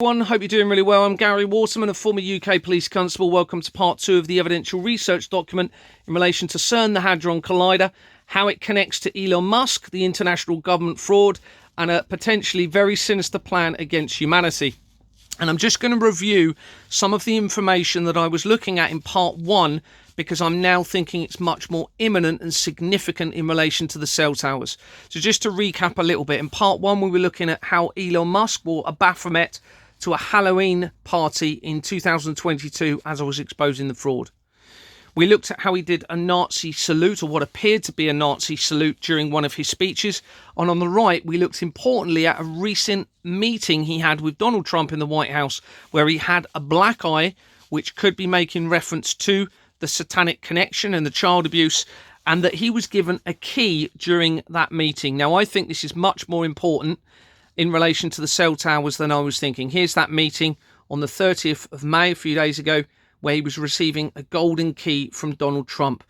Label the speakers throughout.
Speaker 1: Everyone, hope you're doing really well. I'm Gary Waterman, a former UK police constable. Welcome to part 2 of the evidential research document in relation to Cern, the Hadron Collider, how it connects to Elon Musk, the international government fraud, and a potentially very sinister plan against humanity. And I'm just going to review some of the information that I was looking at in part 1, because I'm now thinking it's much more imminent and significant in relation to the cell towers. So just to recap a little bit, in part 1 we were looking at how Elon Musk wore a Baphomet to a Halloween party in 2022 as I was exposing the fraud. We looked at how he did a Nazi salute, or what appeared to be a Nazi salute, during one of his speeches. And on the right, we looked importantly at a recent meeting he had with Donald Trump in the White House, where he had a black eye, which could be making reference to the satanic connection and the child abuse, and that he was given a key during that meeting. Now, I think this is much more important in relation to the cell towers than I was thinking. Here's that meeting on the 30th of May, a few days ago, where he was receiving a golden key from Donald Trump.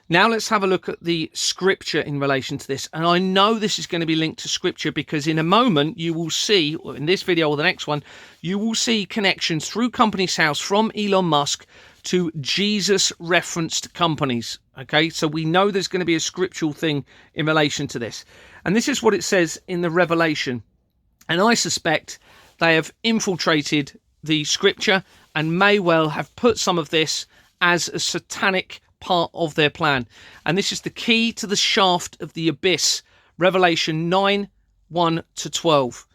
Speaker 1: Now let's have a look at the scripture in relation to this. And I know this is going to be linked to scripture because in a moment you will see, or in this video or the next one, you will see connections through Companies House from Elon Musk to Jesus referenced companies. Okay, so we know there's going to be a scriptural thing in relation to this. And this is what it says in the Revelation. And I suspect they have infiltrated the scripture and may well have put some of this as a satanic part of their plan. And this is the key to the shaft of the abyss, Revelation 9, 1 to 12.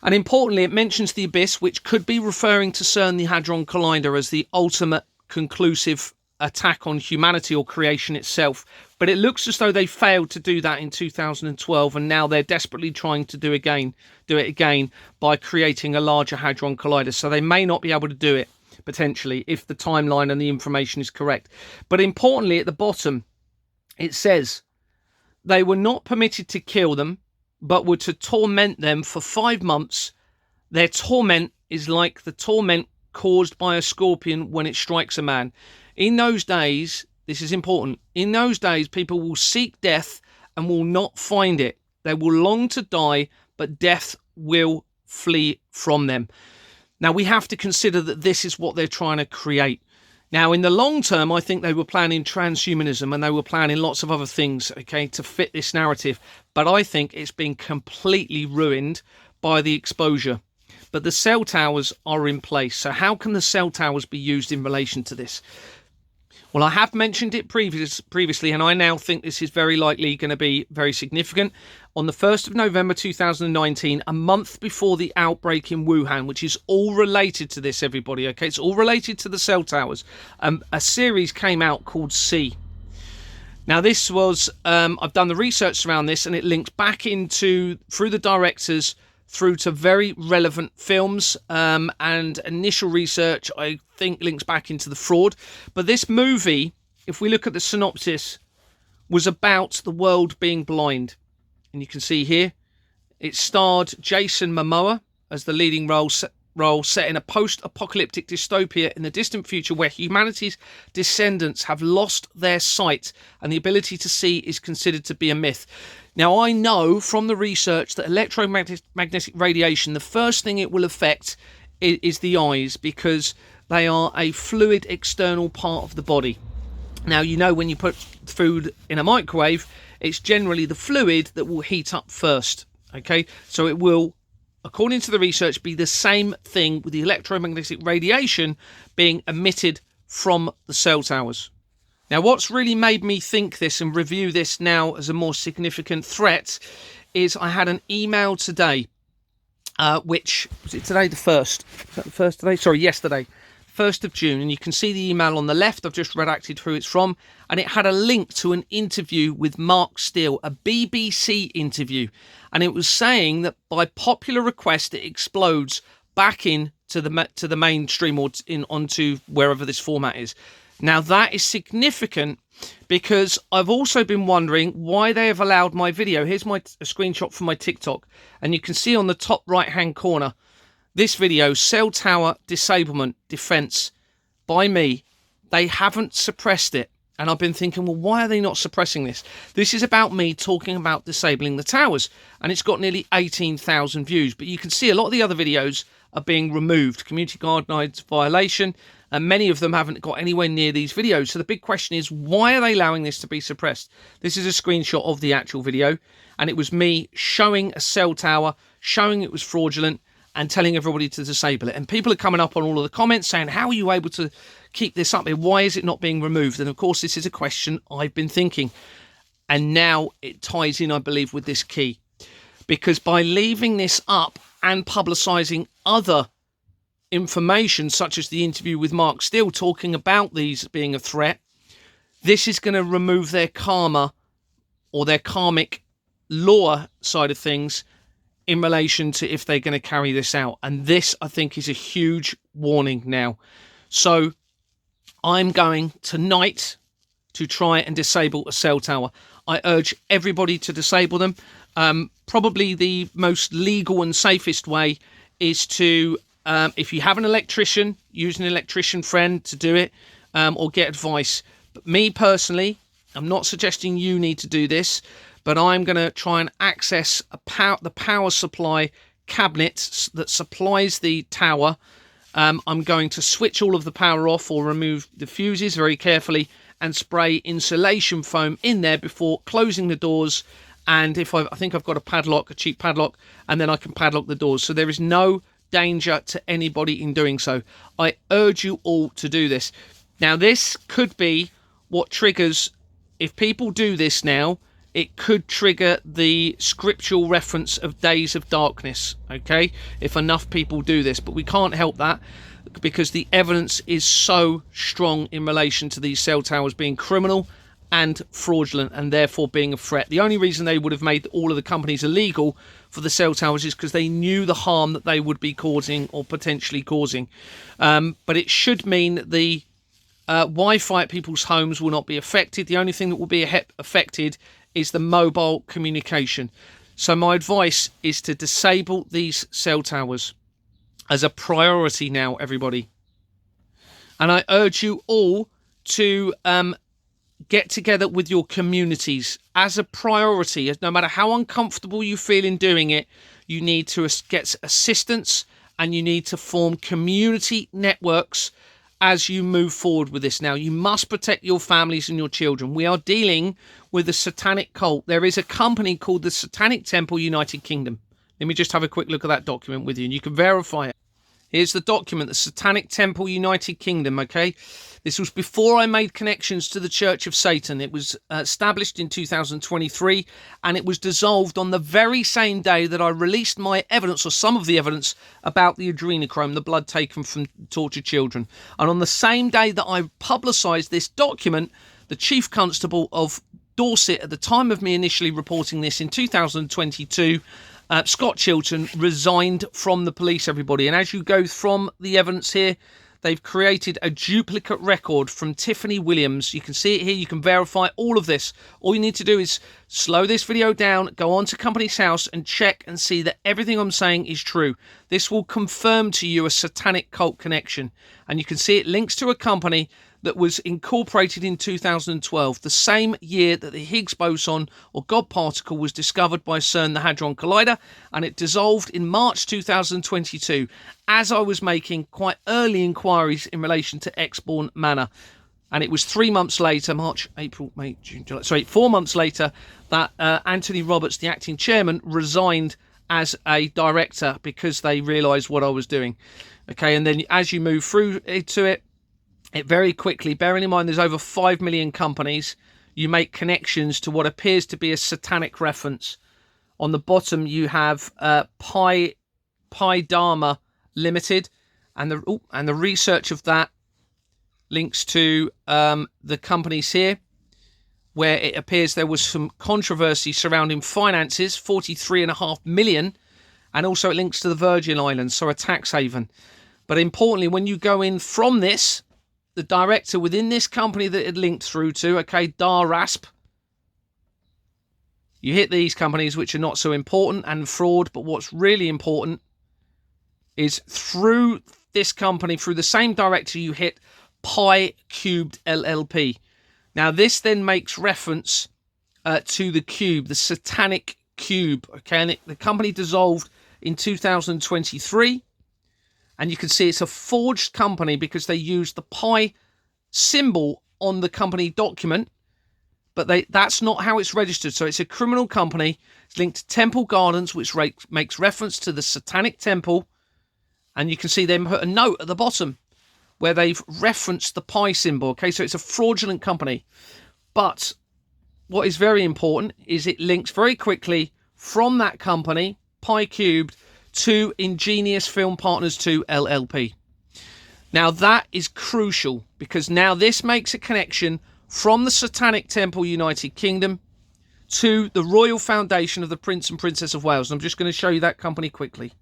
Speaker 1: And importantly, it mentions the abyss, which could be referring to Cern, the Hadron Collider, as the ultimate conclusive attack on humanity or creation itself. But it looks as though they failed to do that in 2012, and now they're desperately trying to do it again by creating a larger Hadron Collider. So they may not be able to do it, potentially, if the timeline and the information is correct. But importantly, at the bottom, it says they were not permitted to kill them, but were to torment them for 5 months. Their torment is like the torment caused by a scorpion when it strikes a man. In those days, this is important, in those days people will seek death and will not find it. They will long to die, but death will flee from them. Now, we have to consider that this is what they're trying to create. Now, in the long term, I think they were planning transhumanism and they were planning lots of other things, okay, to fit this narrative. But I think it's been completely ruined by the exposure. But the cell towers are in place. So how can the cell towers be used in relation to this? Well, I have mentioned it previously, and I now think this is very likely going to be very significant. On the 1st of November 2019, a month before the outbreak in Wuhan, which is all related to this, everybody, okay? It's all related to the cell towers. A series came out called C. Now, this was, I've done the research around this, and it links back into, through the directors, through to very relevant films, and initial research, I think, links back into the fraud. But this movie, if we look at the synopsis, was about the world being blind. And you can see here, it starred Jason Momoa as the leading role set in a post-apocalyptic dystopia in the distant future where humanity's descendants have lost their sight and the ability to see is considered to be a myth. Now, I know from the research that electromagnetic radiation, the first thing it will affect is the eyes, because they are a fluid external part of the body. Now, you know, when you put food in a microwave, it's generally the fluid that will heat up first. Okay, so it will, according to the research, be the same thing with the electromagnetic radiation being emitted from the cell towers. Now, what's really made me think this and review this now as a more significant threat is I had an email today, which, was it today the 1st? Is that the 1st today? Sorry, yesterday, 1st of June. And you can see the email on the left. I've just redacted who it's from. And it had a link to an interview with Mark Steele, a BBC interview. And it was saying that by popular request, it explodes back into the mainstream or onto wherever this format is. Now, that is significant because I've also been wondering why they have allowed my video. Here's a screenshot from my TikTok. And you can see on the top right-hand corner, this video, Cell Tower Disablement Defense by me. They haven't suppressed it. And I've been thinking, well, why are they not suppressing this? This is about me talking about disabling the towers. And it's got nearly 18,000 views. But you can see a lot of the other videos are being removed. Community guidelines violation. And many of them haven't got anywhere near these videos. So the big question is, why are they allowing this to be suppressed? This is a screenshot of the actual video. And it was me showing a cell tower, showing it was fraudulent, and telling everybody to disable it. And people are coming up on all of the comments saying, how are you able to keep this up here? Why is it not being removed? And of course, this is a question I've been thinking. And now it ties in, I believe, with this key. Because by leaving this up and publicising other information, such as the interview with Mark Steele talking about these being a threat, this is going to remove their karma or their karmic law side of things in relation to if they're going to carry this out. And this, I think, is a huge warning now. So I'm going tonight to try and disable a cell tower. I urge everybody to disable them. Probably the most legal and safest way is to, if you have an electrician, use an electrician friend to do it, or get advice. But me personally, I'm not suggesting you need to do this, but I'm going to try and access the power supply cabinet that supplies the tower. I'm going to switch all of the power off or remove the fuses very carefully and spray insulation foam in there before closing the doors. And if I think I've got a cheap padlock, and then I can padlock the doors. So there is no danger to anybody in doing so. I urge you all to do this. Now, this could be what triggers, if people do this now, it could trigger the scriptural reference of days of darkness, okay, if enough people do this. But we can't help that because the evidence is so strong in relation to these cell towers being criminal and fraudulent and therefore being a threat. The only reason they would have made all of the companies illegal for the cell towers is because they knew the harm that they would be causing or potentially causing. But it should mean that the Wi-Fi at people's homes will not be affected. The only thing that will be affected is the mobile communication. So my advice is to disable these cell towers as a priority now, everybody. And I urge you all to get together with your communities as a priority. No matter how uncomfortable you feel in doing it, you need to get assistance and you need to form community networks as you move forward with this. Now, you must protect your families and your children. We are dealing with a satanic cult. There is a company called the Satanic Temple United Kingdom. Let me just have a quick look at that document with you, and you can verify it. Here's the document, the Satanic Temple United Kingdom, okay? This was before I made connections to the Church of Satan. It was established in 2023, and it was dissolved on the very same day that I released my evidence, or some of the evidence, about the adrenochrome, the blood taken from tortured children. And on the same day that I publicised this document, the Chief Constable of Dorset, at the time of me initially reporting this in 2022, Scott Chilton, resigned from the police, everybody. And as you go from the evidence here, they've created a duplicate record from Tiffany Williams. You can see it here. You can verify all of this. All you need to do is slow this video down, go on to Company's House and check and see that everything I'm saying is true. This will confirm to you a satanic cult connection. And you can see it links to a company that was incorporated in 2012, the same year that the Higgs boson or God particle was discovered by Cern, the Hadron Collider, and it dissolved in March 2022, as I was making quite early inquiries in relation to Exborn Manor. And it was 3 months later, March, April, May, June, July, 4 months later, that Anthony Roberts, the acting chairman, resigned as a director because they realised what I was doing. Okay, and then as you move through to it very quickly, bearing in mind there's over 5 million companies, you make connections to what appears to be a satanic reference. On the bottom you have Pi Dharma Limited, and the research of that links to the companies here, where it appears there was some controversy surrounding finances, 43.5 million, and also it links to the Virgin Islands, so a tax haven. But importantly, when you go in from this, the director within this company that it linked through to, okay, DARASP, you hit these companies which are not so important and fraud, but what's really important is through this company, through the same director, you hit Pi Cubed LLP. Now, this then makes reference to the cube, the satanic cube. Okay, and the company dissolved in 2023. And you can see it's a forged company because they used the pi symbol on the company document. But that's not how it's registered. So it's a criminal company. It's linked to Temple Gardens, which makes reference to the Satanic Temple. And you can see them put a note at the bottom where they've referenced the pi symbol. Okay, so it's a fraudulent company. But what is very important is it links very quickly from that company, Pi Cubed, to Ingenious Film Partners 2 LLP. Now that is crucial because now this makes a connection from the Satanic Temple United Kingdom to the Royal Foundation of the Prince and Princess of Wales. And I'm just going to show you that company quickly.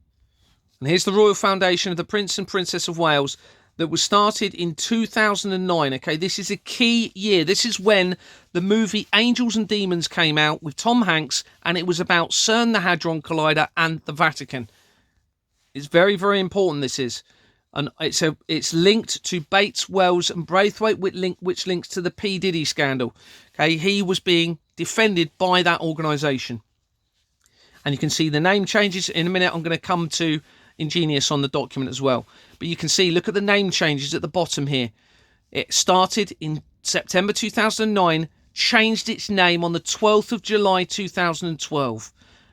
Speaker 1: And here's the Royal Foundation of the Prince and Princess of Wales that was started in 2009. Okay, this is a key year. This is when the movie Angels and Demons came out with Tom Hanks, and it was about CERN, the Hadron Collider, and the Vatican. It's very, very important, this is. And it's linked to Bates, Wells and Braithwaite, which links to the P. Diddy scandal. Okay, he was being defended by that organisation. And you can see the name changes. In a minute, I'm going to come to Ingenious on the document as well. But you can see, look at the name changes at the bottom here. It started in September 2009, changed its name on the 12th of July 2012.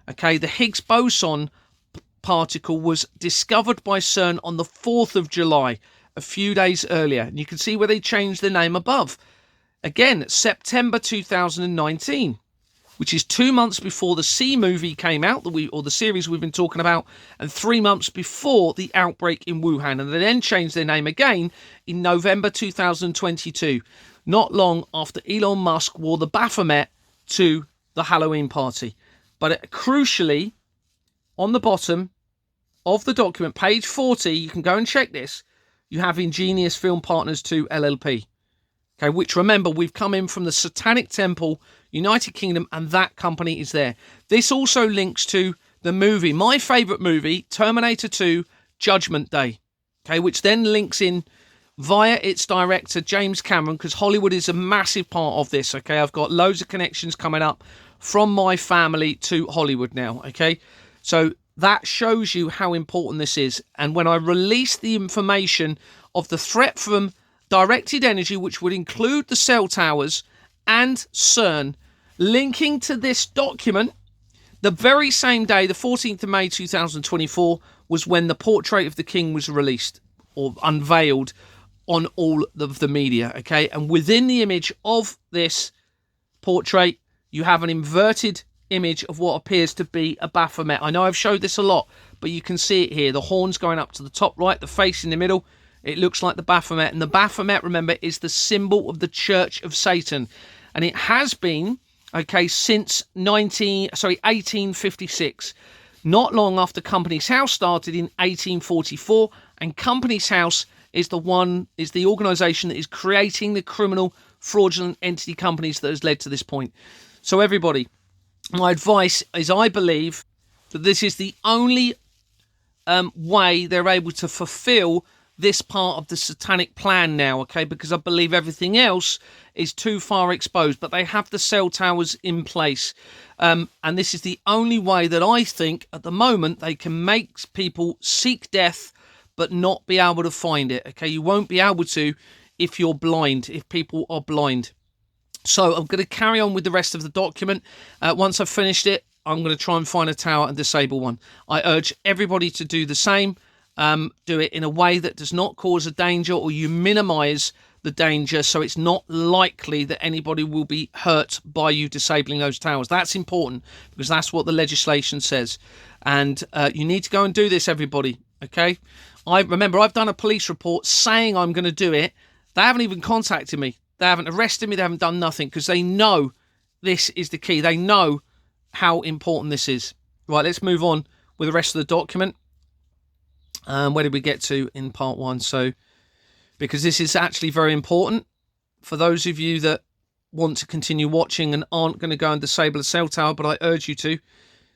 Speaker 1: Okay, the Higgs boson particle was discovered by CERN on the 4th of July, a few days earlier. And you can see where they changed the name above. Again, September 2019, which is 2 months before the C movie came out, or the series we've been talking about, and 3 months before the outbreak in Wuhan. And they then changed their name again in November 2022, not long after Elon Musk wore the Baphomet to the Halloween party. But crucially, on the bottom of the document, page 40, you can go and check this, you have Ingenious Film Partners 2 LLP. Okay, which, remember, we've come in from the Satanic Temple, United Kingdom, and that company is there. This also links to the movie, my favourite movie, Terminator 2 Judgment Day, okay, which then links in via its director, James Cameron, because Hollywood is a massive part of this, okay? I've got loads of connections coming up from my family to Hollywood now, okay? So that shows you how important this is. And when I release the information of the threat from directed energy, which would include the cell towers and CERN, linking to this document, the very same day, the 14th of May 2024, was when the portrait of the king was released or unveiled on all of the media, okay? And within the image of this portrait, you have an inverted image of what appears to be a Baphomet. I know I've showed this a lot, but you can see it here. The horns going up to the top right, the face in the middle. It looks like the Baphomet. And the Baphomet, remember, is the symbol of the Church of Satan. And it has been, okay, since 1856. Not long after Companies House started in 1844. And Companies House is the organisation that is creating the criminal fraudulent entity companies that has led to this point. So everybody, my advice is, I believe that this is the only way they're able to fulfill this part of the satanic plan now, okay? Because I believe everything else is too far exposed, but they have the cell towers in place. And this is the only way that I think at the moment they can make people seek death but not be able to find it, okay? You won't be able to if you're blind, if people are blind. So I'm going to carry on with the rest of the document. Once I've finished it, I'm going to try and find a tower and disable one. I urge everybody to do the same. Do it in a way that does not cause a danger, or you minimize the danger so it's not likely that anybody will be hurt by you disabling those towers. That's important because that's what the legislation says. And you need to go and do this, everybody, okay? Remember, I've done a police report saying I'm going to do it. They haven't even contacted me. They haven't arrested me. They haven't done nothing because they know this is the key. They know how important this is. Right, let's move on with the rest of the document. Where did we get to in part one? So, because this is actually very important for those of you that want to continue watching and aren't going to go and disable a cell tower, but I urge you to.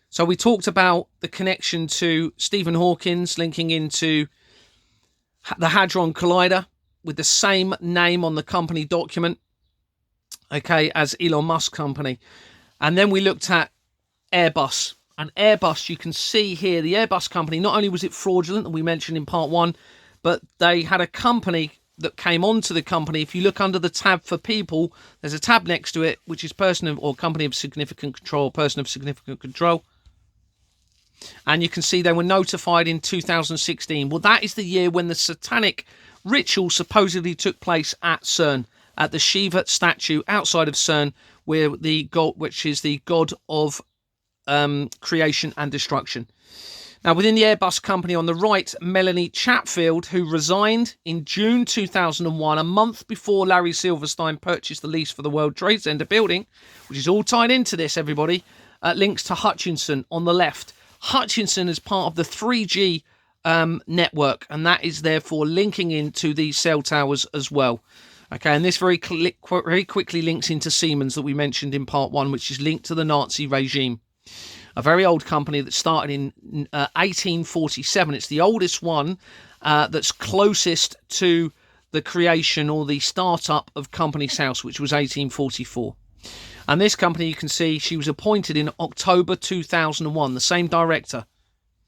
Speaker 1: So we talked about the connection to Stephen Hawking's linking into the Hadron Collider with the same name on the company document. okay, as Elon Musk company. And then we looked at Airbus. And Airbus, you can see here, the Airbus company, not only was it fraudulent, and we mentioned in part one, but they had a company that came onto the company. If you look under the tab for people, there's a tab next to it, which is person of, or company of significant control, person of significant control. And you can see they were notified in 2016. Well, that is the year when the satanic ritual supposedly took place at Cern, at the Shiva statue outside of Cern, where the god, which is the god of creation and destruction. Now, within the Airbus company on the right, Melanie Chatfield, who resigned in June 2001, a month before Larry Silverstein purchased the lease for the World Trade Center building, which is all tied into this, everybody, links to Hutchinson on the left. Hutchinson is part of the 3G network, and that is therefore linking into these cell towers as well. Okay, and this very quickly links into Siemens that we mentioned in part one, which is linked to the Nazi regime. A very old company that started in 1847. It's the oldest one that's closest to the creation or the startup of Companies House, which was 1844. And this company, you can see, she was appointed in October 2001, the same director.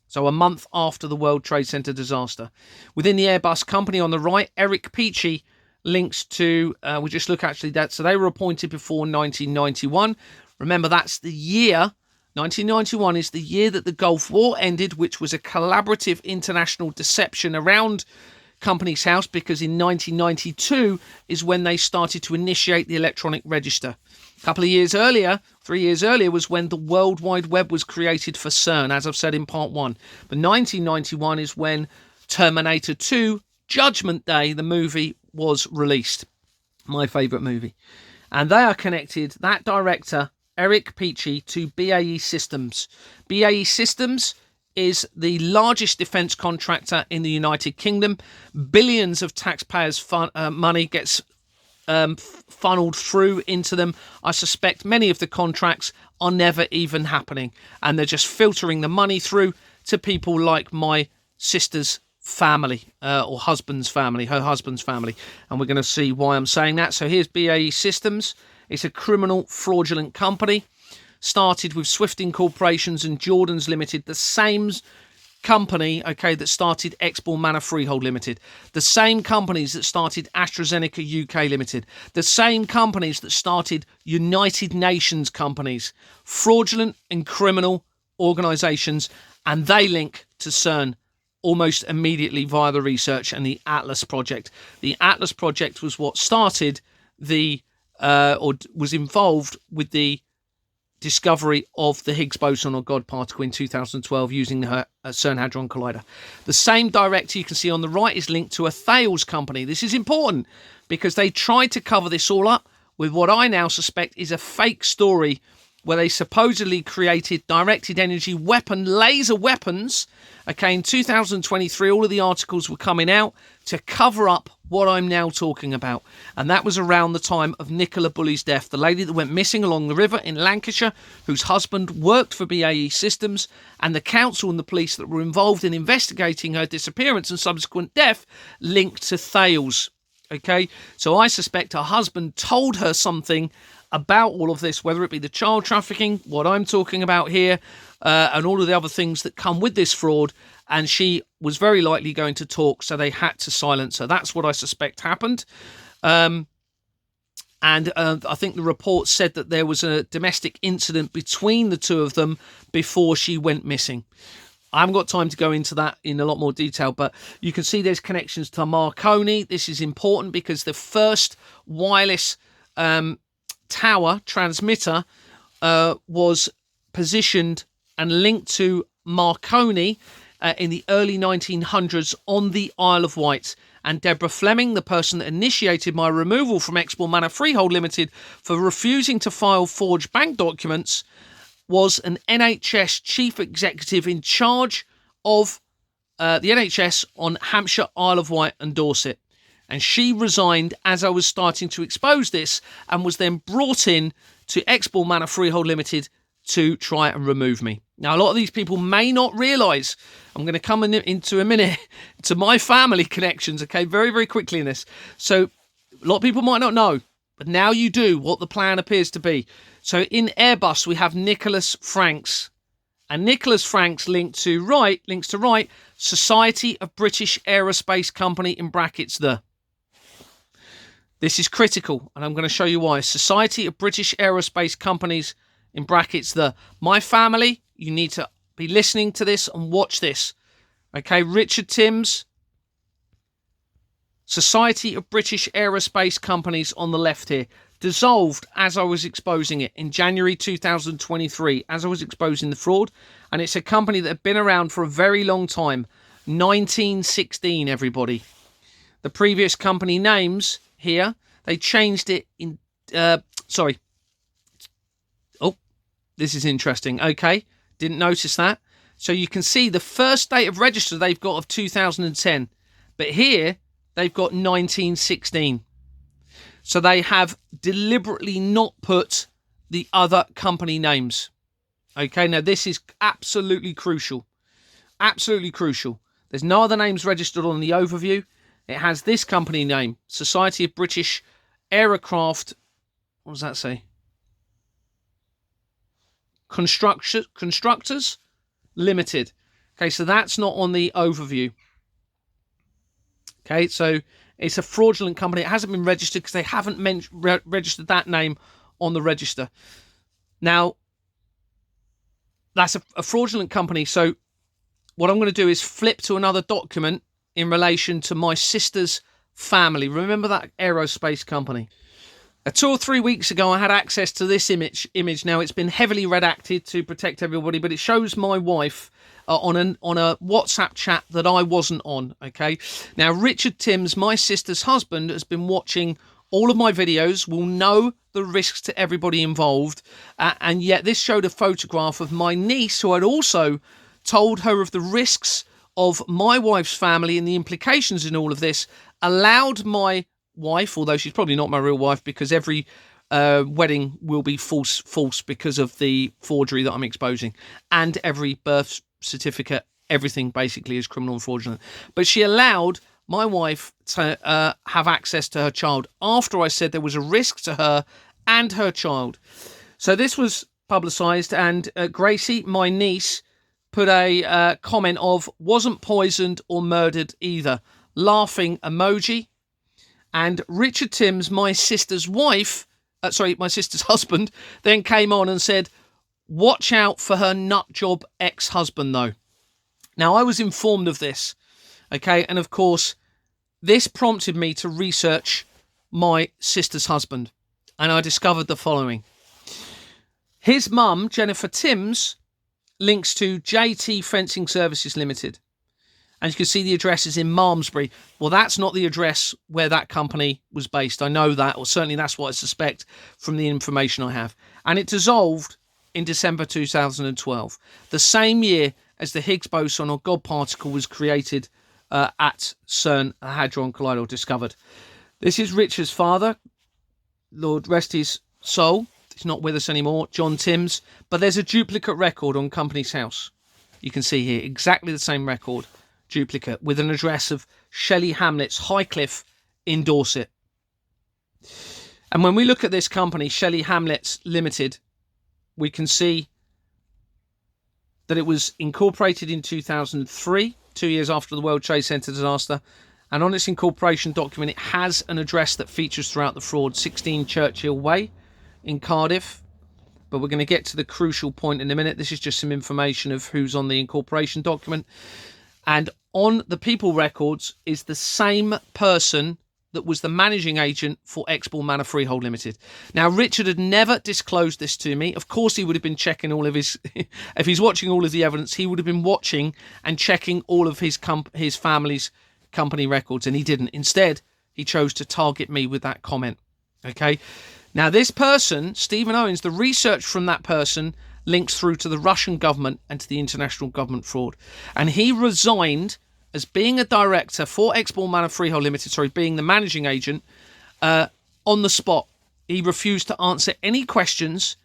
Speaker 1: So a month after the World Trade Center disaster. Within the Airbus company on the right, Eric Peachy links to, we just look actually that, so they were appointed before 1991. Remember, that's the year, 1991 is the year that the Gulf War ended, which was a collaborative international deception around Companies House, because in 1992 is when they started to initiate the electronic register. A couple of years earlier, 3 years earlier, was when the World Wide Web was created for Cern, as I've said in part one. But 1991 is when Terminator 2, Judgment Day, the movie, was released. My favourite movie. And they are connected, that director, Eric Peachy, to BAE Systems. BAE Systems is the largest defence contractor in the United Kingdom. Billions of taxpayers' money gets funneled through into them. I suspect many of the contracts are never even happening, and they're just filtering the money through to people like my sister's family, or husband's family, her husband's family. And we're going to see why I'm saying that. So here's BAE Systems. It's a criminal, fraudulent company. Started with Swifting Corporations and Jordan's Limited, the same company, okay, that started Exbor Manor Freehold Limited, the same companies that started AstraZeneca UK Limited, the same companies that started United Nations companies, fraudulent and criminal organisations, and they link to Cern almost immediately via the research and the Atlas Project. The Atlas Project was what started the, or was involved with the discovery of the Higgs boson or God particle in 2012 using the Cern Hadron Collider. The same director you can see on the right is linked to a Thales company. This is important because they tried to cover this all up with what I now suspect is a fake story where they supposedly created directed energy weapon, laser weapons. Okay, in 2023, all of the articles were coming out to cover up what I'm now talking about. And that was around the time of Nicola Bulley's death, the lady that went missing along the river in Lancashire, whose husband worked for BAE Systems, and the council and the police that were involved in investigating her disappearance and subsequent death linked to Thales. Okay, so I suspect her husband told her something about all of this, whether it be the child trafficking, what I'm talking about here, and all of the other things that come with this fraud, and she was very likely going to talk, so they had to silence her. That's what I suspect happened. And I think the report said that there was a domestic incident between the two of them before she went missing. I haven't got time to go into that in a lot more detail, but you can see there's connections to Marconi. This is important because the first wireless tower transmitter was positioned and linked to Marconi in the early 1900s on the Isle of Wight. And Deborah Fleming, the person that initiated my removal from Exbor Manor Freehold Limited for refusing to file forged bank documents, was an NHS chief executive in charge of the NHS on Hampshire, Isle of Wight and Dorset. And she resigned as I was starting to expose this and was then brought in to Exbor Manor Freehold Limited to try and remove me. Now, a lot of these people may not realise, I'm going to come into a minute, to my family connections, okay, very, very quickly in this. So a lot of people might not know But now you do what the plan appears to be. So in Airbus, we have Nicholas Franks. And Nicholas Franks links to right, Society of British Aerospace Company, in brackets, the. This is critical, and I'm going to show you why. Society of British Aerospace Companies, in brackets, the. My family, you need to be listening to this and watch this. Okay, Richard Timms, Society of British Aerospace Companies on the left here. Dissolved as I was exposing it in January 2023, as I was exposing the fraud. And it's a company that had been around for a very long time. 1916, everybody. The previous company names here, they changed it in... sorry. Oh, this is interesting. Okay, didn't notice that. So you can see the first date of register they've got of 2010. But here, they've got 1916. So they have deliberately not put the other company names. Okay, now this is absolutely crucial. Absolutely crucial. There's no other names registered on the overview. It has this company name, Society of British Aircraft. What does that say? Constructors Limited. Okay, so that's not on the overview. Okay, so it's a fraudulent company. It hasn't been registered because they haven't registered that name on the register. Now, that's a fraudulent company. So what I'm going to do is flip to another document in relation to my sister's family. Remember that aerospace company? 2 or 3 weeks ago, I had access to this image. Now, it's been heavily redacted to protect everybody, but it shows my wife on a WhatsApp chat that I wasn't on, okay? Now, Richard Timms, my sister's husband, has been watching all of my videos, will know the risks to everybody involved, and yet this showed a photograph of my niece, who had also told her of the risks of my wife's family and the implications in all of this, allowed my wife, although she's probably not my real wife, because every wedding will be false because of the forgery that I'm exposing, and every birth certificate, everything basically is criminal and fraudulent. But she allowed my wife to have access to her child after I said there was a risk to her and her child. So this was publicised, and Gracie, my niece, put a comment of wasn't poisoned or murdered either, laughing emoji. And Richard Timms, my sister's my sister's husband, then came on and said, watch out for her nutjob ex-husband, though. Now, I was informed of this, okay? And, of course, this prompted me to research my sister's husband. And I discovered the following. His mum, Jennifer Timms, links to JT Fencing Services Limited. And you can see the address is in Malmesbury. Well, that's not the address where that company was based. I know that, or certainly that's what I suspect from the information I have. And it dissolved in December 2012, the same year as the Higgs boson or God particle was created at Cern, a Hadron Collider, discovered. This is Richard's father, Lord rest his soul. He's not with us anymore, John Timms. But there's a duplicate record on Company's House. You can see here exactly the same record. Duplicate with an address of Shelley Hamlet's Highcliffe in Dorset. And when we look at this company, Shelley Hamlet's Limited, we can see that it was incorporated in 2003, 2 years after the World Trade Center disaster. And on its incorporation document, it has an address that features throughout the fraud, 16 Churchill Way in Cardiff. But we're going to get to the crucial point in a minute. This is just some information of who's on the incorporation document. And on the people records is the same person that was the managing agent for Exball Manor Freehold Limited. Now, Richard had never disclosed this to me. Of course, he would have been checking all of his... if he's watching all of the evidence, he would have been watching and checking all of his family's company records, and he didn't. Instead, he chose to target me with that comment. Okay? Now, this person, Stephen Owens, the research from that person links through to the Russian government and to the international government fraud. And he resigned as being a director for Exball Manor Freehold Limited, being the managing agent, on the spot. He refused to answer any questions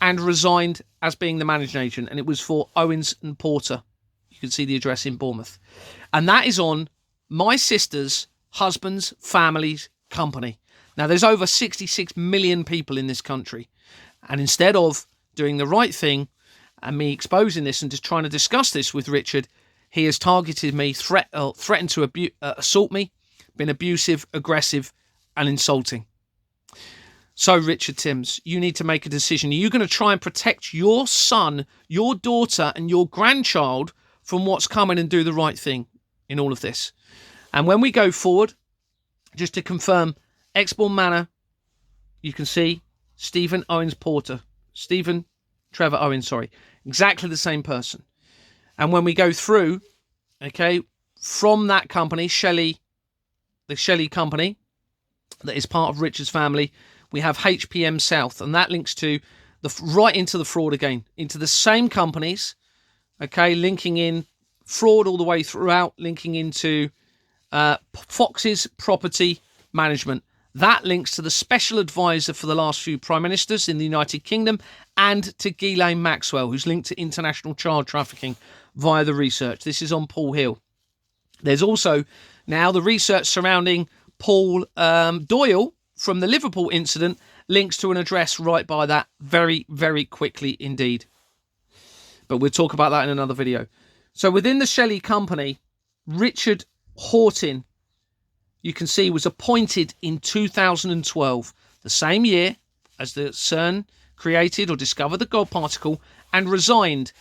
Speaker 1: and resigned as being the managing agent. And it was for Owens and Porter. You can see the address in Bournemouth. And that is on my sister's husband's family's company. Now, there's over 66 million people in this country. And instead of doing the right thing and me exposing this and just trying to discuss this with Richard, he has targeted me, threatened to assault me, been abusive, aggressive, and insulting. So, Richard Timms, you need to make a decision. Are you going to try and protect your son, your daughter, and your grandchild from what's coming and do the right thing in all of this? And when we go forward, just to confirm, Exbourne Manor, you can see Stephen Trevor Owens, exactly the same person. And when we go through, okay, from that company, the Shelley company, that is part of Richard's family, we have HPM South, and that links to right into the fraud again, into the same companies, okay, linking in fraud all the way throughout, linking into Fox's property management. That links to the special advisor for the last few prime ministers in the United Kingdom and to Ghislaine Maxwell, who's linked to international child trafficking via the research. This is on Paul Hill. There's also now the research surrounding Paul Doyle from the Liverpool incident, links to an address right by that very, very quickly indeed. But we'll talk about that in another video. So within the Shelley company, Richard Horton, you can see, was appointed in 2012, the same year as the Cern created or discovered the God particle, and resigned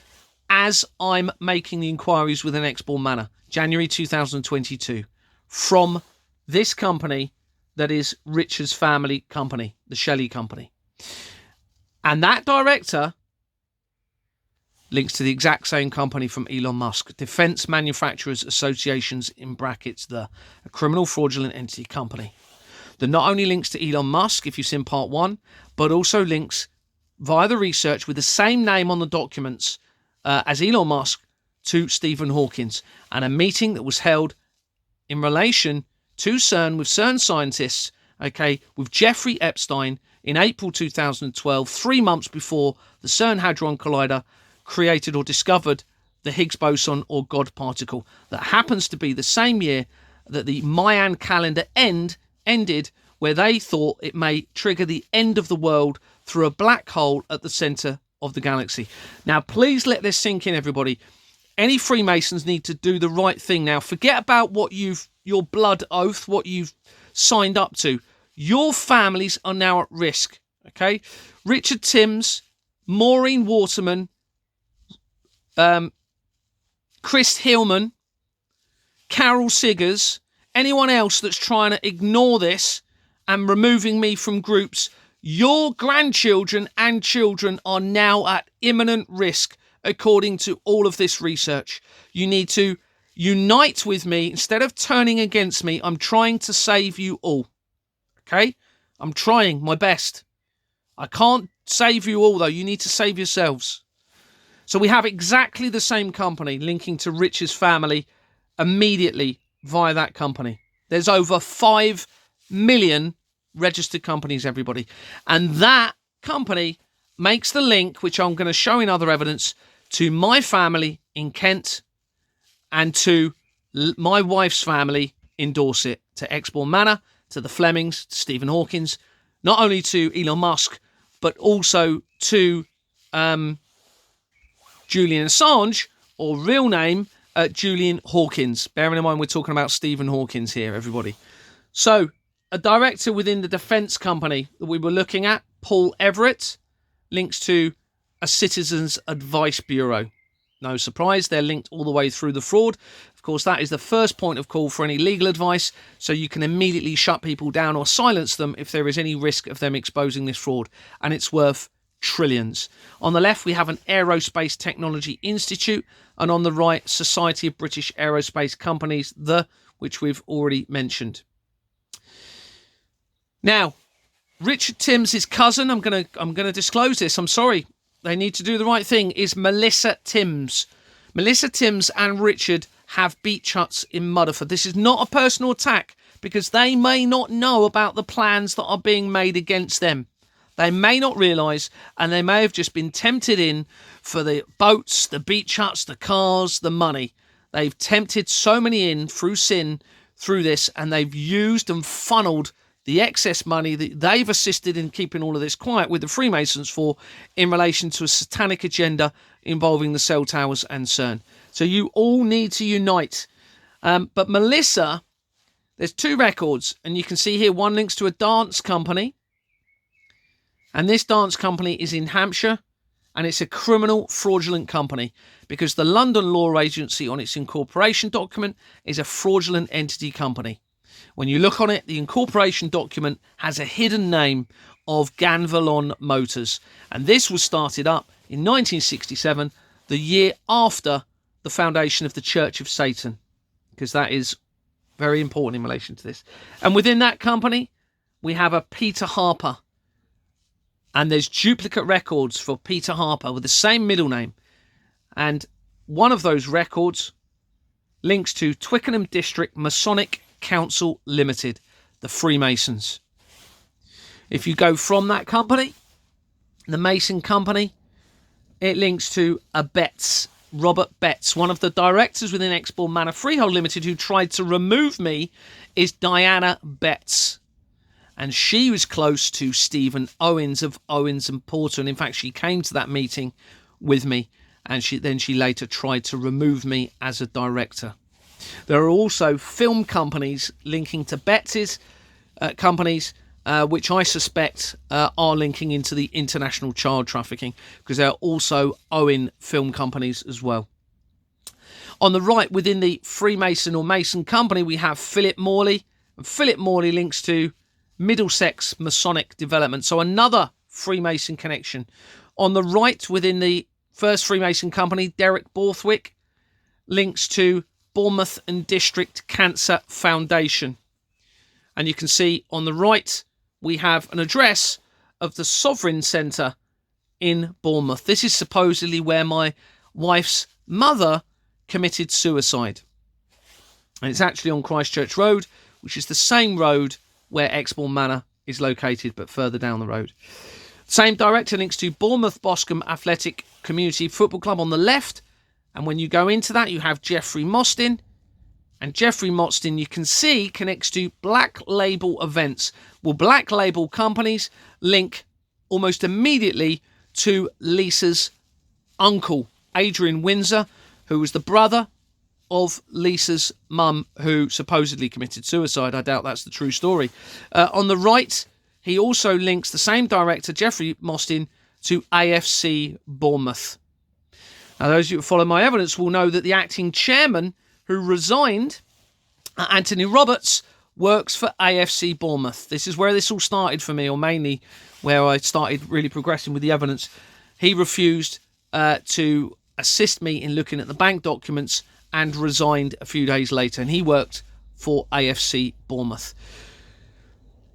Speaker 1: as I'm making the inquiries within Exbourne Manor, January 2022, from this company that is Richard's family company, the Shelley company. And that director links to the exact same company from Elon Musk, Defense Manufacturers Associations, in brackets, a criminal fraudulent entity company, that not only links to Elon Musk, if you've seen part 1, but also links via the research with the same name on the documents as Elon Musk to Stephen Hawkins, and a meeting that was held in relation to Cern with Cern scientists, okay, with Jeffrey Epstein in April 2012, 3 months before the Cern Hadron Collider created or discovered the Higgs boson or God particle. That happens to be the same year that the Mayan calendar ended, where they thought it may trigger the end of the world through a black hole at the centre of the galaxy. Now, please let this sink in, everybody. Any Freemasons need to do the right thing now. Forget about what your blood oath, what you've signed up to. Your families are now at risk, okay? Richard Timms, Maureen Waterman, Chris Hillman, Carol Siggers, anyone else that's trying to ignore this and removing me from groups, your grandchildren and children are now at imminent risk, according to all of this research. You need to unite with me. Instead of turning against me, I'm trying to save you all. Okay? I'm trying my best. I can't save you all, though. You need to save yourselves. So we have exactly the same company linking to Rich's family immediately via that company. There's over 5 million registered companies, everybody. And that company makes the link, which I'm going to show in other evidence, to my family in Kent and to my wife's family in Dorset, to Exbourne Manor, to the Flemings, to Stephen Hawkins, not only to Elon Musk, but also to Julian Assange, or real name, Julian Hawkins. Bearing in mind we're talking about Stephen Hawkins here, everybody. So, a director within the defence company that we were looking at, Paul Everett, links to a Citizens Advice Bureau. No surprise, they're linked all the way through the fraud. Of course, that is the first point of call for any legal advice, so you can immediately shut people down or silence them if there is any risk of them exposing this fraud, and it's worth trillions. On the left, we have an Aerospace Technology Institute, and on the right, Society of British Aerospace Companies, which we've already mentioned. Now, Richard Timms' cousin, I'm gonna disclose this, I'm sorry, they need to do the right thing, is Melissa Timms. Melissa Timms and Richard have beach huts in Mudderford. This is not a personal attack, because they may not know about the plans that are being made against them. They may not realise, and they may have just been tempted in for the boats, the beach huts, the cars, the money. They've tempted so many in through sin, through this, and they've used and funneled the excess money that they've assisted in keeping all of this quiet with the Freemasons for in relation to a satanic agenda involving the cell towers and CERN. So you all need to unite. But Melissa, there's 2 records, and you can see here one links to a dance company. And this dance company is in Hampshire, and it's a criminal fraudulent company because the London Law Agency on its incorporation document is a fraudulent entity company. When you look on it, the incorporation document has a hidden name of Ganvalon Motors. And this was started up in 1967, the year after the foundation of the Church of Satan, because that is very important in relation to this. And within that company, we have a Peter Harper. And there's duplicate records for Peter Harper with the same middle name. And one of those records links to Twickenham District Masonic Council Limited, the Freemasons. If you go from that company, the Mason Company, it links to a Betts, Robert Betts. One of the directors within Exbourne Manor Freehold Limited who tried to remove me is Diana Betts. And she was close to Stephen Owens of Owens and Porter. And in fact, she came to that meeting with me. And she later tried to remove me as a director. There are also film companies linking to Betts' companies, which I suspect are linking into the international child trafficking, because there are also Owen film companies as well. On the right, within the Freemason or Mason company, we have Philip Morley. And Philip Morley links to Middlesex Masonic Development, so another Freemason connection. On the right, within the first Freemason company, Derek Borthwick links to Bournemouth and District Cancer Foundation. And you can see on the right, we have an address of the Sovereign Centre in Bournemouth. This is supposedly where my wife's mother committed suicide. And it's actually on Christchurch Road, which is the same road where Exbourne Manor is located, but further down the road. Same director links to Bournemouth Boscombe Athletic Community Football Club on the left. And when you go into that, you have Jeffrey Mostyn. And Jeffrey Mostyn, you can see, connects to Black Label events. Well, Black Label companies link almost immediately to Lisa's uncle, Adrian Windsor, who was the brother of Lisa's mum, who supposedly committed suicide. I doubt that's the true story. On the right, he also links the same director, Jeffrey Mostyn, to AFC Bournemouth. Now, those of you who follow my evidence will know that the acting chairman who resigned, Anthony Roberts, works for AFC Bournemouth. This is where this all started for me, or mainly where I started really progressing with the evidence. He refused to assist me in looking at the bank documents and resigned a few days later, and he worked for AFC Bournemouth.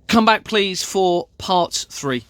Speaker 1: Come back, please, for part 3.